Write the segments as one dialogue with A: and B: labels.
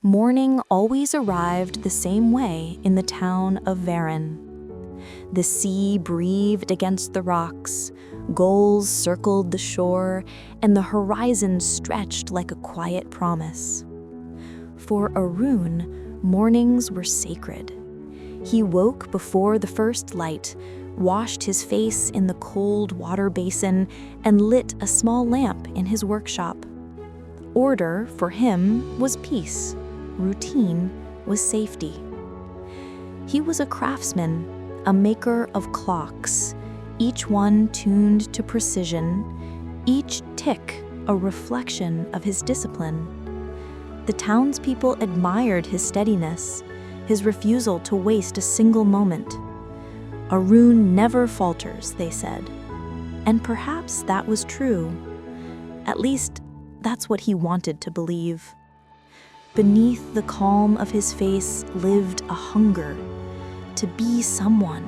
A: Morning always arrived the same way in the town of Varon. The sea breathed against the rocks, gulls circled the shore, and the horizon stretched like a quiet promise. For Arun, mornings were sacred. He woke before the first light, washed his face in the cold water basin, and lit a small lamp in his workshop. Order, for him, was peace. Routine was safety. He was a craftsman, a maker of clocks, each one tuned to precision, each tick a reflection of his discipline. The townspeople admired his steadiness, his refusal to waste a single moment. Arun never falters, they said. And perhaps that was true. At least, that's what he wanted to believe. Beneath the calm of his face lived a hunger to be someone,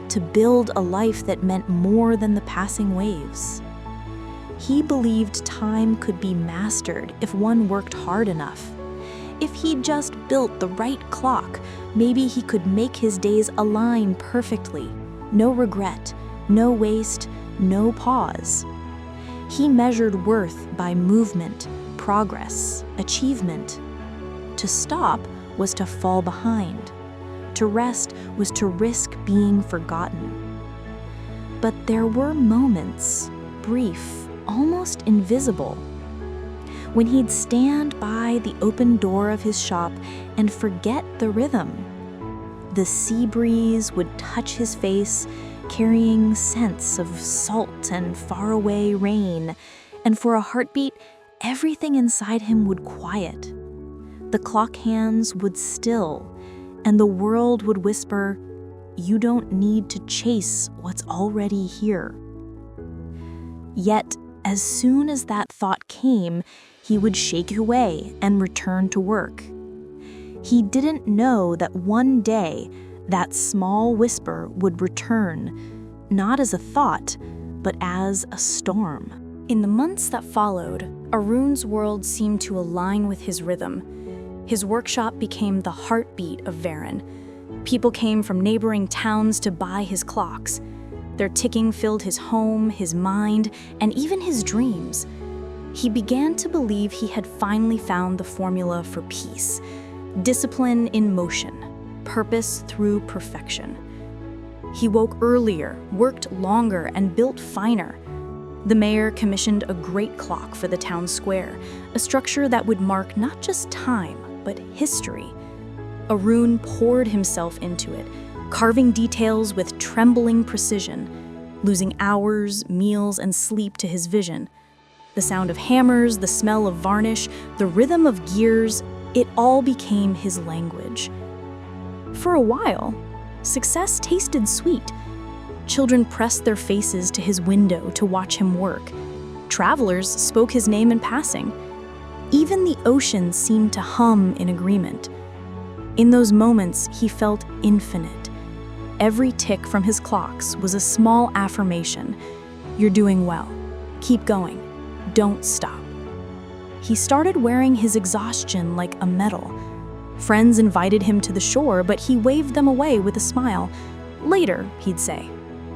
A: to build a life that meant more than the passing waves. He believed time could be mastered if one worked hard enough. If he just built the right clock, maybe he could make his days align perfectly. No regret, no waste, no pause. He measured worth by movement, progress, achievement. To stop was to fall behind. To rest was to risk being forgotten. But there were moments, brief, almost invisible, when he'd stand by the open door of his shop and forget the rhythm. The sea breeze would touch his face, carrying scents of salt and faraway rain, and for a heartbeat, everything inside him would quiet. The clock hands would still, and the world would whisper, "You don't need to chase what's already here." Yet, as soon as that thought came, he would shake it away and return to work. He didn't know that one day, that small whisper would return, not as a thought, but as a storm. In the months that followed, Arun's world seemed to align with his rhythm. His workshop became the heartbeat of Varon. People came from neighboring towns to buy his clocks. Their ticking filled his home, his mind, and even his dreams. He began to believe he had finally found the formula for peace. Discipline in motion, purpose through perfection. He woke earlier, worked longer, and built finer. The mayor commissioned a great clock for the town square, a structure that would mark not just time, but history. Arun poured himself into it, carving details with trembling precision, losing hours, meals, and sleep to his vision. The sound of hammers, the smell of varnish, the rhythm of gears, it all became his language. For a while, success tasted sweet. Children pressed their faces to his window to watch him work. Travelers spoke his name in passing. Even the ocean seemed to hum in agreement. In those moments, he felt infinite. Every tick from his clocks was a small affirmation. You're doing well. Keep going. Don't stop. He started wearing his exhaustion like a medal. Friends invited him to the shore, but he waved them away with a smile. Later, he'd say,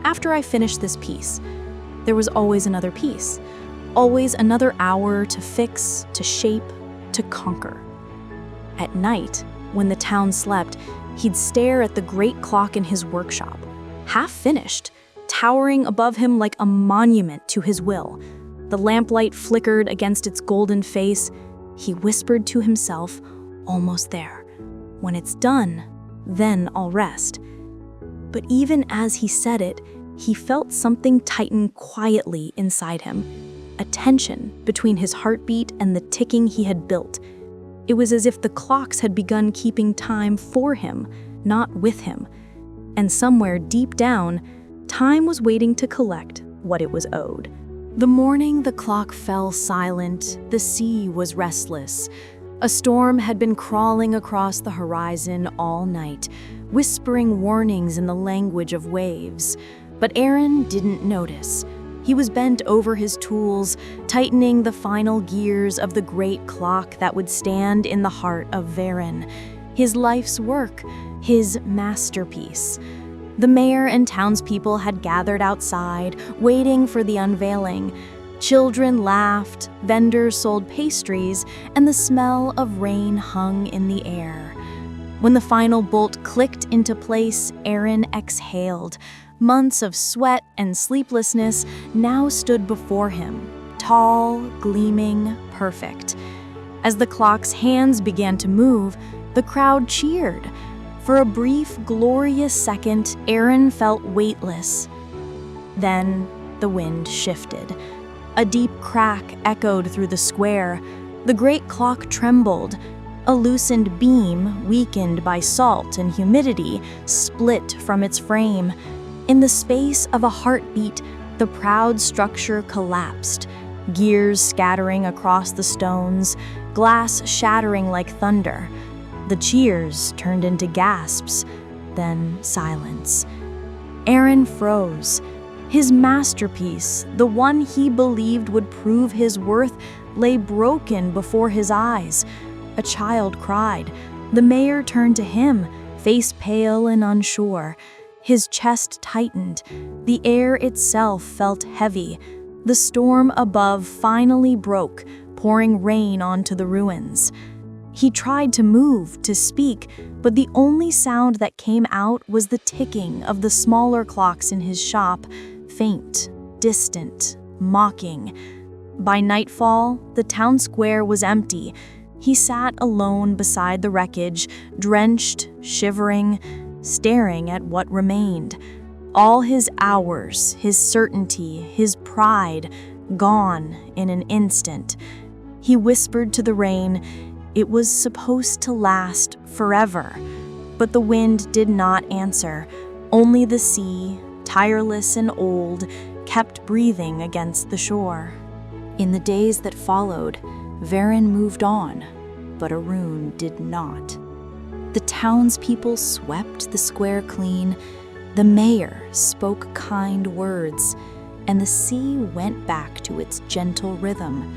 A: after I finish this piece. There was always another piece. Always another hour to fix, to shape, to conquer. At night, when the town slept, he'd stare at the great clock in his workshop, half finished, towering above him like a monument to his will. The lamplight flickered against its golden face. He whispered to himself, almost there. When it's done, then I'll rest. But even as he said it, he felt something tighten quietly inside him, a tension between his heartbeat and the ticking he had built. It was as if the clocks had begun keeping time for him, not with him. And somewhere deep down, time was waiting to collect what it was owed. The morning the clock fell silent, the sea was restless. A storm had been crawling across the horizon all night, whispering warnings in the language of waves. But Aaron didn't notice. He was bent over his tools, tightening the final gears of the great clock that would stand in the heart of Varin, his life's work, his masterpiece. The mayor and townspeople had gathered outside, waiting for the unveiling. Children laughed, vendors sold pastries, and the smell of rain hung in the air. When the final bolt clicked into place, Aaron exhaled. Months of sweat and sleeplessness now stood before him, tall, gleaming, perfect. As the clock's hands began to move, the crowd cheered. For a brief, glorious second, Aaron felt weightless. Then the wind shifted. A deep crack echoed through the square. The great clock trembled. A loosened beam, weakened by salt and humidity, split from its frame. In the space of a heartbeat, the proud structure collapsed, gears scattering across the stones, glass shattering like thunder. The cheers turned into gasps, then silence. Aaron froze. His masterpiece, the one he believed would prove his worth, lay broken before his eyes. A child cried. The mayor turned to him, face pale and unsure. His chest tightened. The air itself felt heavy. The storm above finally broke, pouring rain onto the ruins. He tried to move, to speak, but the only sound that came out was the ticking of the smaller clocks in his shop, faint, distant, mocking. By nightfall, the town square was empty. He sat alone beside the wreckage, drenched, shivering, staring at what remained. All his hours, his certainty, his pride, gone in an instant. He whispered to the rain. It was supposed to last forever, but the wind did not answer. Only the sea, tireless and old, kept breathing against the shore. In the days that followed, Varin moved on, but Arun did not. The townspeople swept the square clean, the mayor spoke kind words, and the sea went back to its gentle rhythm.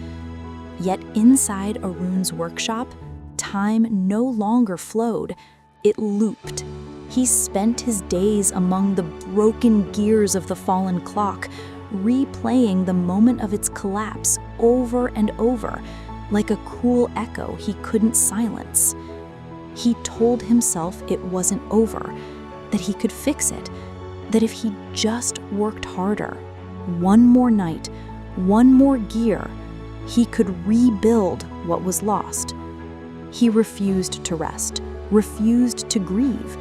A: Yet inside Arun's workshop, time no longer flowed, it looped. He spent his days among the broken gears of the fallen clock, replaying the moment of its collapse over and over, like a cruel echo he couldn't silence. He told himself it wasn't over, that he could fix it, that if he just worked harder, one more night, one more gear, he could rebuild what was lost. He refused to rest, refused to grieve.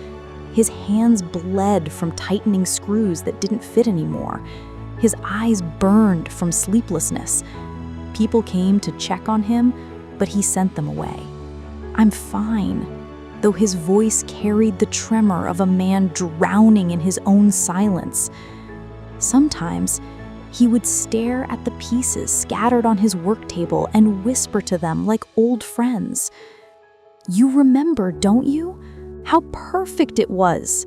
A: His hands bled from tightening screws that didn't fit anymore. His eyes burned from sleeplessness. People came to check on him, but he sent them away. "I'm fine," though his voice carried the tremor of a man drowning in his own silence. Sometimes, he would stare at the pieces scattered on his work table and whisper to them like old friends. "You remember, don't you? How perfect it was!"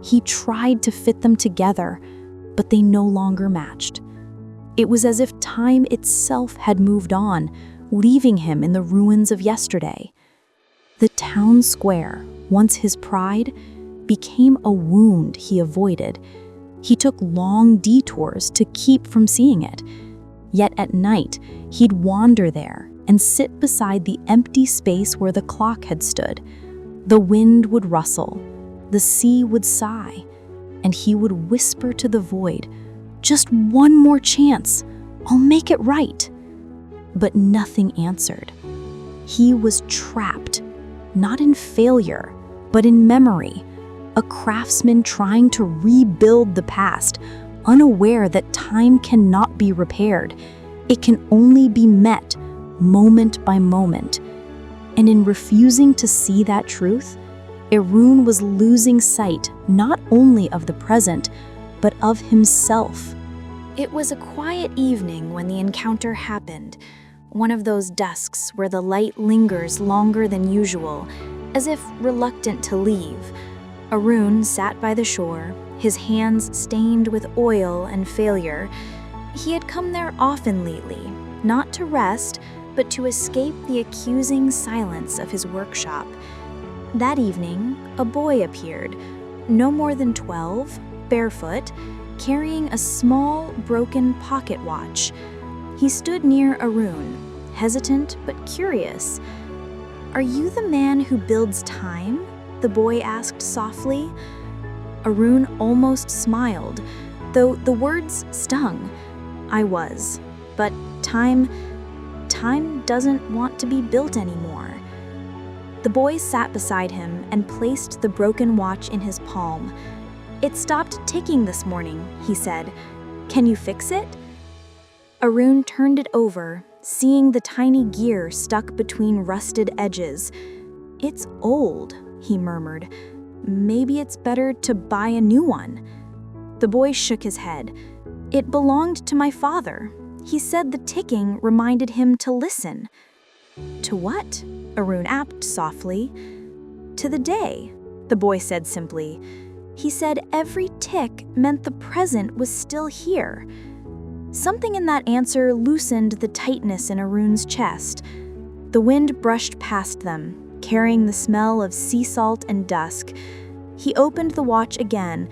A: He tried to fit them together, but they no longer matched. It was as if time itself had moved on, leaving him in the ruins of yesterday. The town square, once his pride, became a wound he avoided. He took long detours to keep from seeing it. Yet at night, he'd wander there and sit beside the empty space where the clock had stood. The wind would rustle, the sea would sigh, and he would whisper to the void, "Just one more chance, I'll make it right." But nothing answered. He was trapped, not in failure, but in memory. A craftsman trying to rebuild the past, unaware that time cannot be repaired. It can only be met, moment by moment. And in refusing to see that truth, Arun was losing sight not only of the present, but of himself. It was a quiet evening when the encounter happened, one of those dusks where the light lingers longer than usual, as if reluctant to leave. Arun sat by the shore, his hands stained with oil and failure. He had come there often lately, not to rest, but to escape the accusing silence of his workshop. That evening, a boy appeared, no more than 12, barefoot, carrying a small, broken pocket watch. He stood near Arun, hesitant but curious. "Are you the man who builds time?" the boy asked softly. Arun almost smiled, though the words stung. "I was, but time doesn't want to be built anymore." The boy sat beside him and placed the broken watch in his palm. "It stopped ticking this morning," he said. "Can you fix it?" Arun turned it over, seeing the tiny gear stuck between rusted edges. "It's old," he murmured. "Maybe it's better to buy a new one." The boy shook his head. "It belonged to my father. He said the ticking reminded him to listen." "To what?" Arun asked softly. "To the day," the boy said simply. "He said every tick meant the present was still here." Something in that answer loosened the tightness in Arun's chest. The wind brushed past them, carrying the smell of sea salt and dusk. He opened the watch again,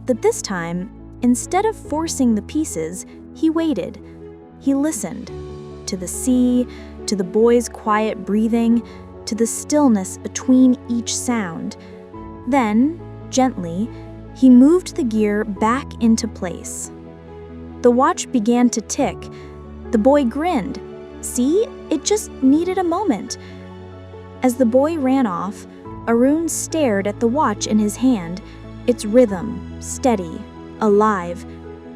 A: but this time, instead of forcing the pieces, he waited. He listened to the sea, to the boy's quiet breathing, to the stillness between each sound. Then, gently, he moved the gear back into place. The watch began to tick. The boy grinned. "See, it just needed a moment." As the boy ran off, Arun stared at the watch in his hand, its rhythm, steady, alive,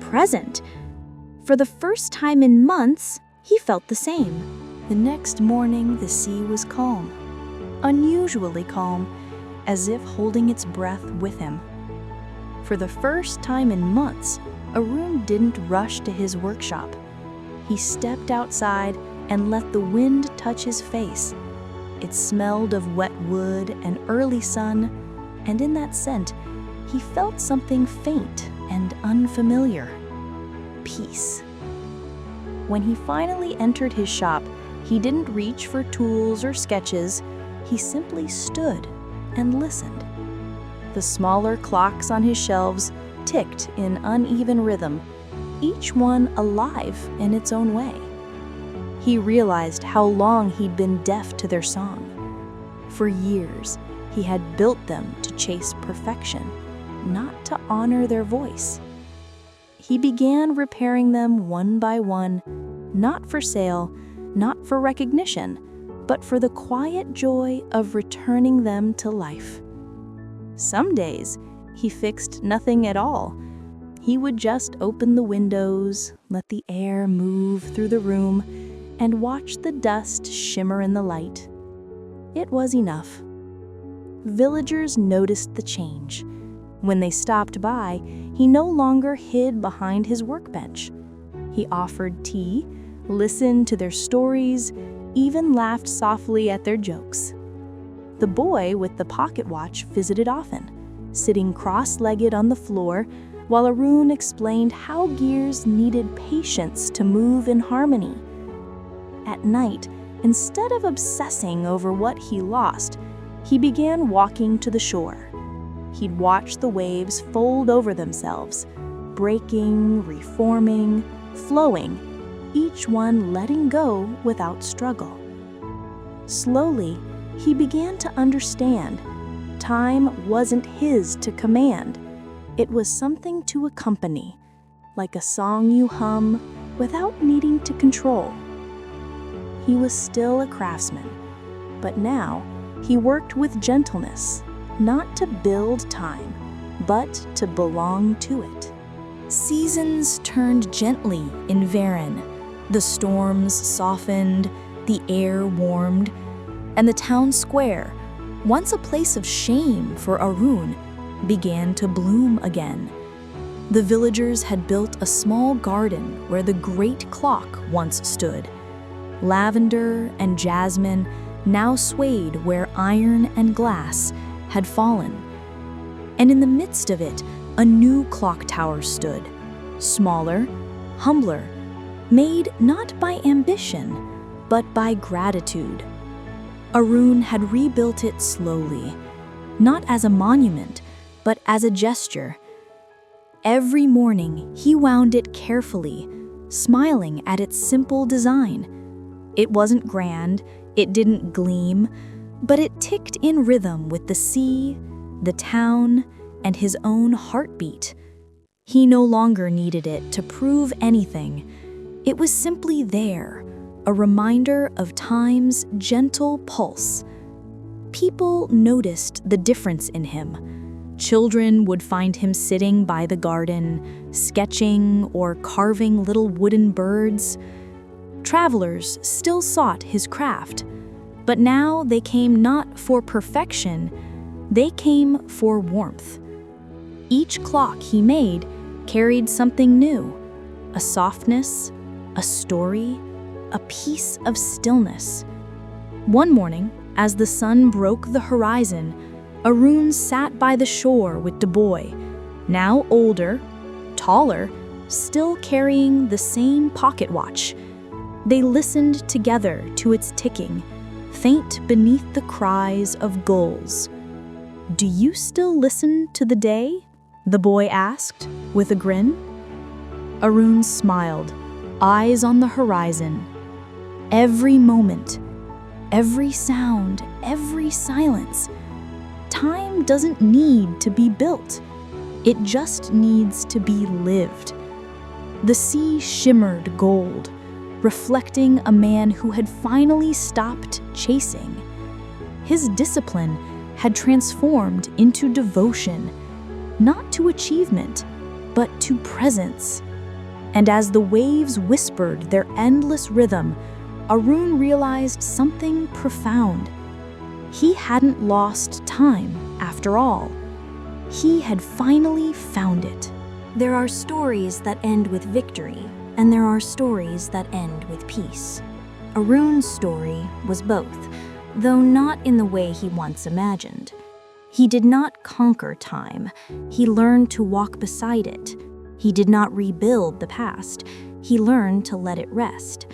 A: present. For the first time in months, he felt the same. The next morning, the sea was calm, unusually calm, as if holding its breath with him. For the first time in months, Arun didn't rush to his workshop. He stepped outside and let the wind touch his face. It smelled of wet wood and early sun, and in that scent, he felt something faint and unfamiliar. Peace. When he finally entered his shop, he didn't reach for tools or sketches. He simply stood and listened. The smaller clocks on his shelves ticked in uneven rhythm, each one alive in its own way. He realized how long he'd been deaf to their song. For years, he had built them to chase perfection, not to honor their voice. He began repairing them one by one, not for sale, not for recognition, but for the quiet joy of returning them to life. Some days, he fixed nothing at all. He would just open the windows, let the air move through the room, and watch the dust shimmer in the light. It was enough. Villagers noticed the change. When they stopped by, he no longer hid behind his workbench. He offered tea, listened to their stories, even laughed softly at their jokes. The boy with the pocket watch visited often, sitting cross-legged on the floor while Arun explained how gears needed patience to move in harmony. At night, instead of obsessing over what he lost, he began walking to the shore. He'd watch the waves fold over themselves, breaking, reforming, flowing, each one letting go without struggle. Slowly, he began to understand. Time wasn't his to command. It was something to accompany, like a song you hum without needing to control. He was still a craftsman, but now he worked with gentleness, not to build time, but to belong to it. Seasons turned gently in Varon. The storms softened, the air warmed, and the town square, once a place of shame for Arun, began to bloom again. The villagers had built a small garden where the great clock once stood. Lavender and jasmine now swayed where iron and glass had fallen. And in the midst of it, a new clock tower stood, smaller, humbler, made not by ambition, but by gratitude. Arun had rebuilt it slowly, not as a monument, but as a gesture. Every morning, he wound it carefully, smiling at its simple design. It wasn't grand, it didn't gleam, but it ticked in rhythm with the sea, the town, and his own heartbeat. He no longer needed it to prove anything. It was simply there, a reminder of time's gentle pulse. People noticed the difference in him. Children would find him sitting by the garden, sketching or carving little wooden birds. Travelers still sought his craft, but now they came not for perfection, they came for warmth. Each clock he made carried something new, a softness, a story, a piece of stillness. One morning, as the sun broke the horizon, Arun sat by the shore with Du Bois, now older, taller, still carrying the same pocket watch. They listened together to its ticking, faint beneath the cries of gulls. "Do you still listen to the day?" the boy asked, with a grin. Arun smiled, eyes on the horizon. Every moment, every sound, every silence. Time doesn't need to be built. It just needs to be lived. The sea shimmered gold, reflecting a man who had finally stopped chasing. His discipline had transformed into devotion, not to achievement, but to presence. And as the waves whispered their endless rhythm, Arun realized something profound. He hadn't lost time, after all. He had finally found it. There are stories that end with victory, and there are stories that end with peace. Arun's story was both, though not in the way he once imagined. He did not conquer time. He learned to walk beside it. He did not rebuild the past. He learned to let it rest.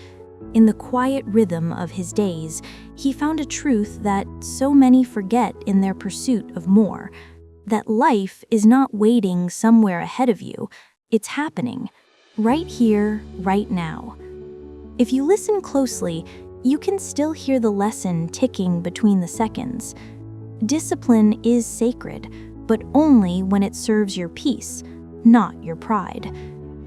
A: In the quiet rhythm of his days, he found a truth that so many forget in their pursuit of more, that life is not waiting somewhere ahead of you. It's happening, right here, right now. If you listen closely, you can still hear the lesson ticking between the seconds. Discipline is sacred, but only when it serves your peace, not your pride.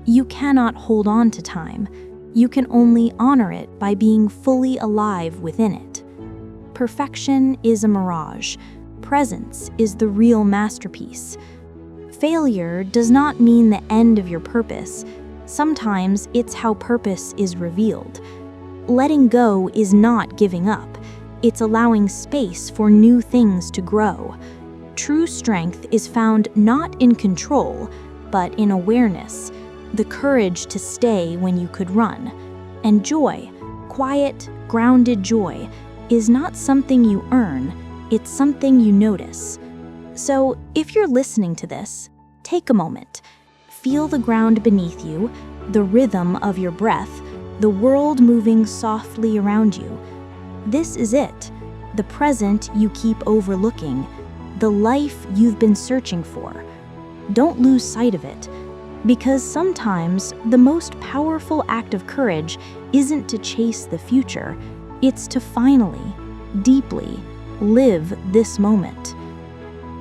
A: You cannot hold on to time. You can only honor it by being fully alive within it. Perfection is a mirage. Presence is the real masterpiece. Failure does not mean the end of your purpose. Sometimes it's how purpose is revealed. Letting go is not giving up. It's allowing space for new things to grow. True strength is found not in control, but in awareness, the courage to stay when you could run. And joy, quiet, grounded joy, is not something you earn, it's something you notice. So if you're listening to this, take a moment. Feel the ground beneath you, the rhythm of your breath, the world moving softly around you. This is it, the present you keep overlooking, the life you've been searching for. Don't lose sight of it, because sometimes the most powerful act of courage isn't to chase the future, it's to finally, deeply, live this moment.